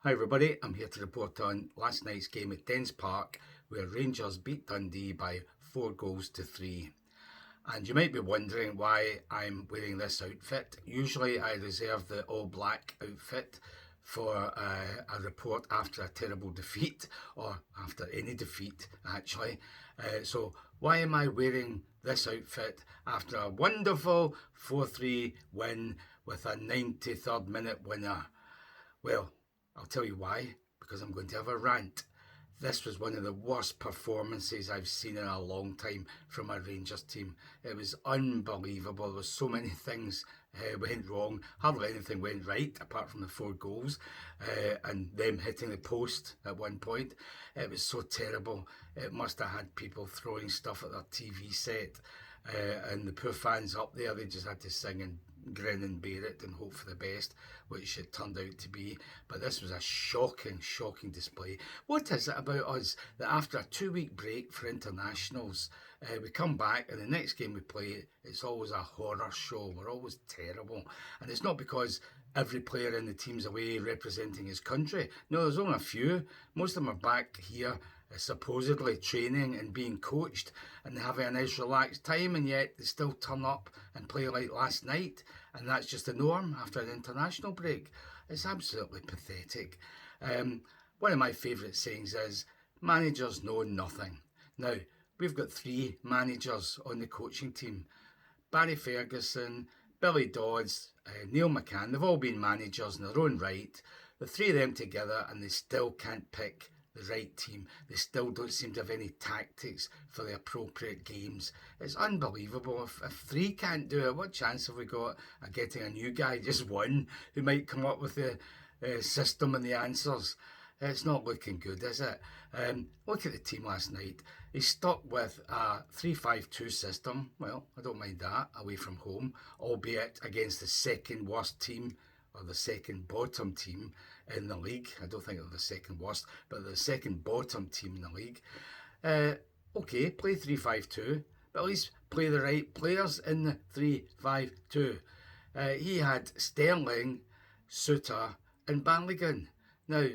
Hi everybody, I'm here to report on last night's game at Dens Park where Rangers beat Dundee by 4 goals to 3. And you might be wondering why I'm wearing this outfit. Usually I reserve the all black outfit for a report after a terrible defeat, or after any defeat actually. So why am I wearing this outfit after a wonderful 4-3 win with a 93rd minute winner? Well, I'll tell you why, because I'm going to have a rant. This was one of the worst performances I've seen in a long time from a Rangers team. It was unbelievable. There were so many things went wrong. Hardly anything went right apart from the 4 goals and them hitting the post at one point. It was so terrible. It must have had people throwing stuff at their TV set. And the poor fans up there, they just had to sing and grin and bear it and hope for the best, which it turned out to be. But this was a shocking display. What is it about us that after a 2-week break for internationals, we come back and the next game we play, it's always a horror show. We're always terrible. And it's not because every player in the team's away representing his country. No, there's only a few. Most of them are back here supposedly training and being coached and having a nice relaxed time, and yet they still turn up and play like last night, and that's just the norm after an international break. It's absolutely pathetic. One of my favourite sayings is, managers know nothing. Now, we've got 3 managers on the coaching team. Barry Ferguson, Billy Dodds, Neil McCann, they've all been managers in their own right. The 3 of them together and they still can't pick the right team. They still don't seem to have any tactics for the appropriate games. It's unbelievable. If 3 can't do it, what chance have we got of getting a new guy, just one, who might come up with the system and the answers? It's not looking good, is it? Look at the team last night. He stuck with a 3-5-2 system. Well, I don't mind that, away from home, albeit against the second worst team, or the second bottom team in the league. I don't think they're the second worst, but the second bottom team in the league. Okay, play 3-5-2, but at least play the right players in the 3-5-2. He had Sterling, Suter and Balogun. Now,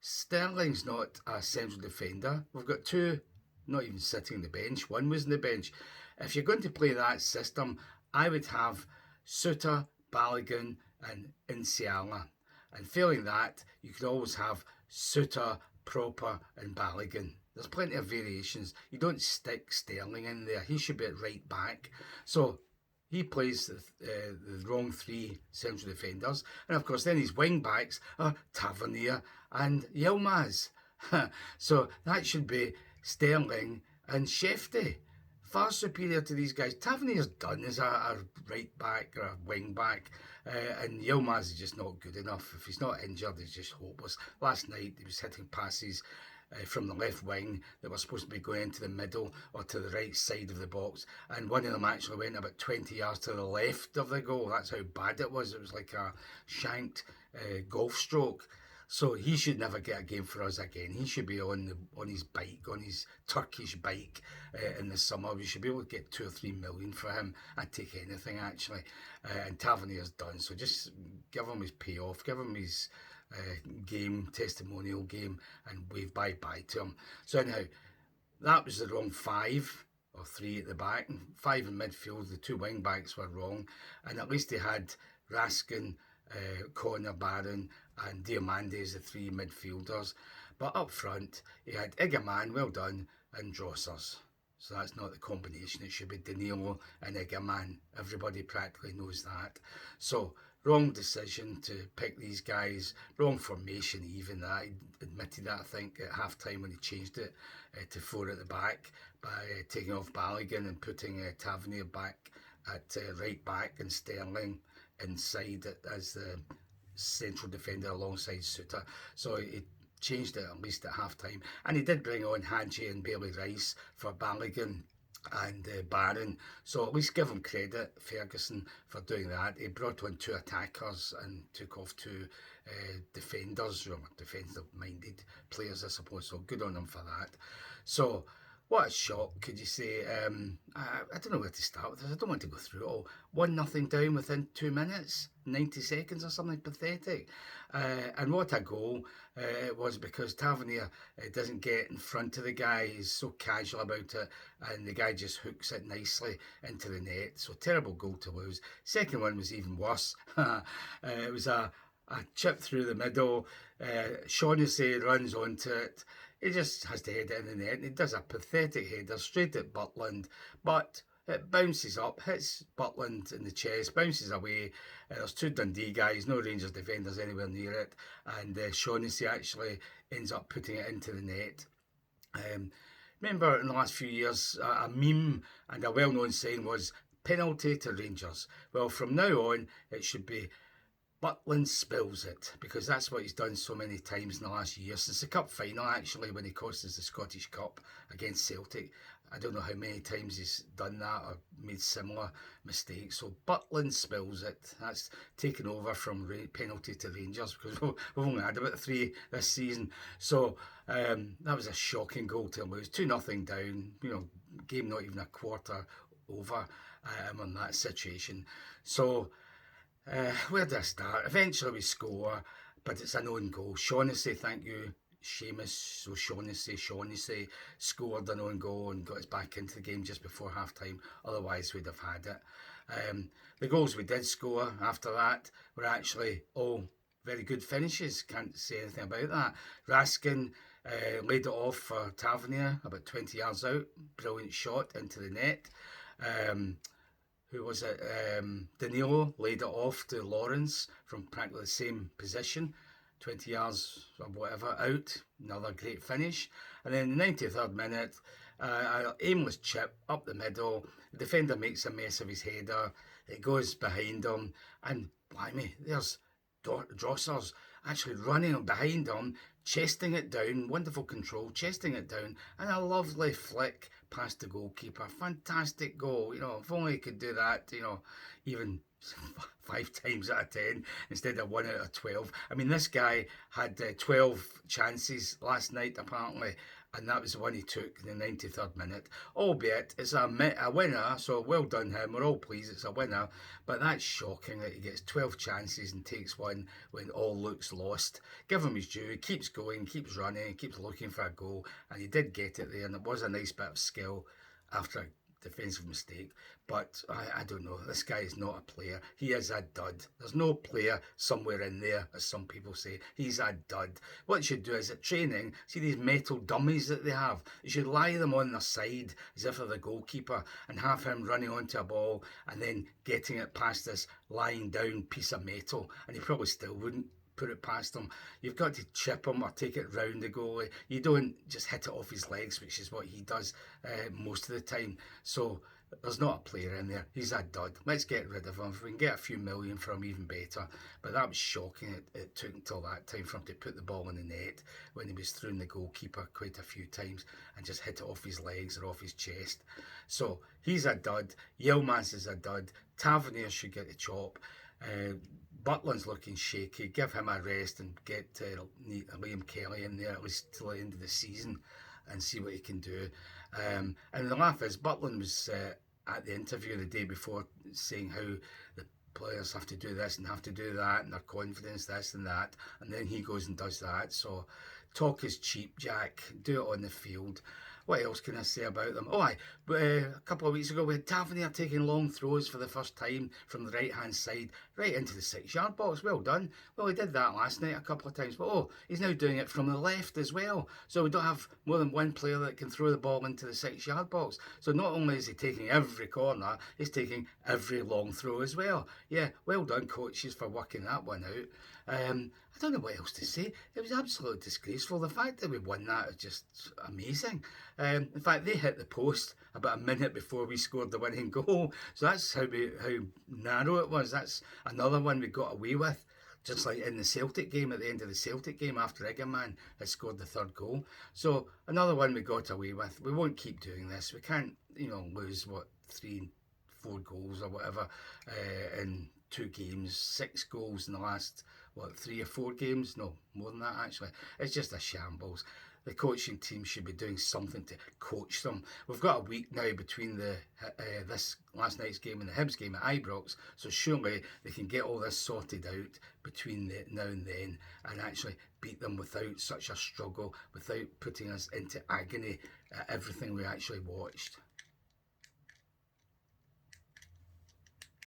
Sterling's not a central defender. We've got 2 not even sitting on the bench. One was on the bench. If you're going to play that system, I would have Suter, Balogun and Insiala. And failing that, you could always have Suter, Proper and Balogun. There's plenty of variations. You don't stick Sterling in there. He should be at right back. So he plays the wrong 3 central defenders. And of course then his wing backs are Tavernier and Yilmaz. So that should be Sterling and Shefty. Far superior to these guys. Tavernier's done as a right back or a wing back, and Yilmaz is just not good enough. If he's not injured, he's just hopeless. Last night he was hitting passes from the left wing that were supposed to be going into the middle or to the right side of the box, and one of them actually went about 20 yards to the left of the goal. That's how bad it was. It was like a shanked golf stroke. So he should never get a game for us again. He should be on his bike, on his Turkish bike in the summer. We should be able to get 2 or 3 million for him. I'd take anything actually. And Tavernier's done. So just give him his payoff, give him his testimonial game, and wave bye-bye to him. So anyhow, that was the wrong 5 or 3 at the back. 5 in midfield, the 2 wing backs were wrong. And at least they had Raskin, Connor, Barron and Diamande as the 3 midfielders. But up front, he had Igaman, well done, and Drossers. So that's not the combination. It should be Danilo and Igaman. Everybody practically knows that. So wrong decision to pick these guys. Wrong formation even. I admitted that, I think, at half-time when he changed it to 4 at the back by taking off Balogun and putting Tavernier back at right back and Sterling inside it as the central defender alongside Suter. So he changed it at least at half-time. And he did bring on Hadji and Bailey Rice for Balogun and Barron. So at least give him credit, Ferguson, for doing that. He brought on 2 attackers and took off 2 defenders, or defensive-minded players, I suppose. So good on him for that. So What a shock, could you say? I don't know where to start with this. I don't want to go through it all. 1-0 down within 2 minutes, 90 seconds or something pathetic. And what a goal it was, because Tavernier doesn't get in front of the guy. He's so casual about it, and the guy just hooks it nicely into the net. So terrible goal to lose. Second one was even worse. It was a chip through the middle. Shaughnessy runs onto it. He just has to head it in the net, and he does a pathetic header straight at Butland, but it bounces up, hits Butland in the chest, bounces away. There's two Dundee guys, no Rangers defenders anywhere near it, and Shaughnessy actually ends up putting it into the net. Remember in the last few years, a meme and a well-known saying was penalty to Rangers. Well, from now on, it should be Butland spills it, because that's what he's done so many times in the last year, since the cup final actually, when he cost us the Scottish Cup against Celtic. I don't know how many times he's done that or made similar mistakes. So Butland spills it. That's taken over from penalty to Rangers, because we've only had about 3 this season. So that was a shocking goal to lose. 2-0 down, game not even a quarter over on that situation. So where do I start? Eventually we score, but it's an own goal. Shaughnessy, thank you, Seamus. So Shaughnessy scored an own goal and got us back into the game just before half time. Otherwise, we'd have had it. The goals we did score after that were actually all very good finishes. Can't say anything about that. Raskin laid it off for Tavernier about 20 yards out. Brilliant shot into the net. Who was it? Danilo laid it off to Lawrence from practically the same position, 20 yards or whatever out. Another great finish. And then in the 93rd minute, an aimless chip up the middle. The defender makes a mess of his header. It goes behind him, and blimey, there's Drossers actually running behind him, chesting it down, wonderful control, chesting it down, and a lovely flick past the goalkeeper. Fantastic goal. If only he could do that, even 5 times out of 10 instead of 1 out of 12. I mean, this guy had 12 chances last night, apparently, and that was the one he took in the 93rd minute. Albeit, it's a winner, so well done him. We're all pleased it's a winner, but that's shocking that he gets 12 chances and takes one when all looks lost. Give him his due. He keeps going, keeps running, keeps looking for a goal, and he did get it there, and it was a nice bit of skill after a defensive mistake. But I don't know. This guy is not a player. He is a dud. There's no player somewhere in there, as some people say. He's a dud. What you should do is at training, see these metal dummies that they have? You should lie them on their side as if they're the goalkeeper and have him running onto a ball and then getting it past this lying down piece of metal. And he probably still wouldn't put it past him. You've got to chip him or take it round the goalie. You don't just hit it off his legs, which is what he does most of the time. So there's not a player in there. He's a dud. Let's get rid of him. If we can get a few million for him, even better. But that was shocking. It took until that time for him to put the ball in the net when he was through the goalkeeper quite a few times and just hit it off his legs or off his chest. So he's a dud. Yilmaz is a dud. Tavernier should get the chop. Butland's looking shaky. Give him a rest and get Liam Kelly in there at least till the end of the season and see what he can do. And the laugh is, Butland was at the interview the day before saying how the players have to do this and have to do that and their confidence, this and that. And then he goes and does that. So talk is cheap, Jack. Do it on the field. What else can I say about them? A couple of weeks ago we had Tavernier taking long throws for the first time from the right-hand side right into the 6-yard box. Well done. Well, he did that last night a couple of times, but he's now doing it from the left as well. So we don't have more than one player that can throw the ball into the 6-yard box. So not only is he taking every corner, he's taking every long throw as well. Yeah, well done, coaches, for working that one out. I don't know what else to say. It was absolutely disgraceful. The fact that we won that is just amazing. In fact, they hit the post about a minute before we scored the winning goal. So that's how narrow it was. That's another one we got away with. Just like in the Celtic game, at the end of the Celtic game, after Egerman had scored the 3rd goal. So another one we got away with. We won't keep doing this. We can't, lose, 3, 4 goals or whatever in 2 games, 6 goals in the last 3 or 4 games. No, more than that actually. It's just a shambles. the coaching team should be doing something to coach them. We've got a week now between this last night's game and the Hibs game at Ibrox, so surely they can get all this sorted out between now and then and actually beat them without such a struggle, without putting us into agony at everything we actually watched.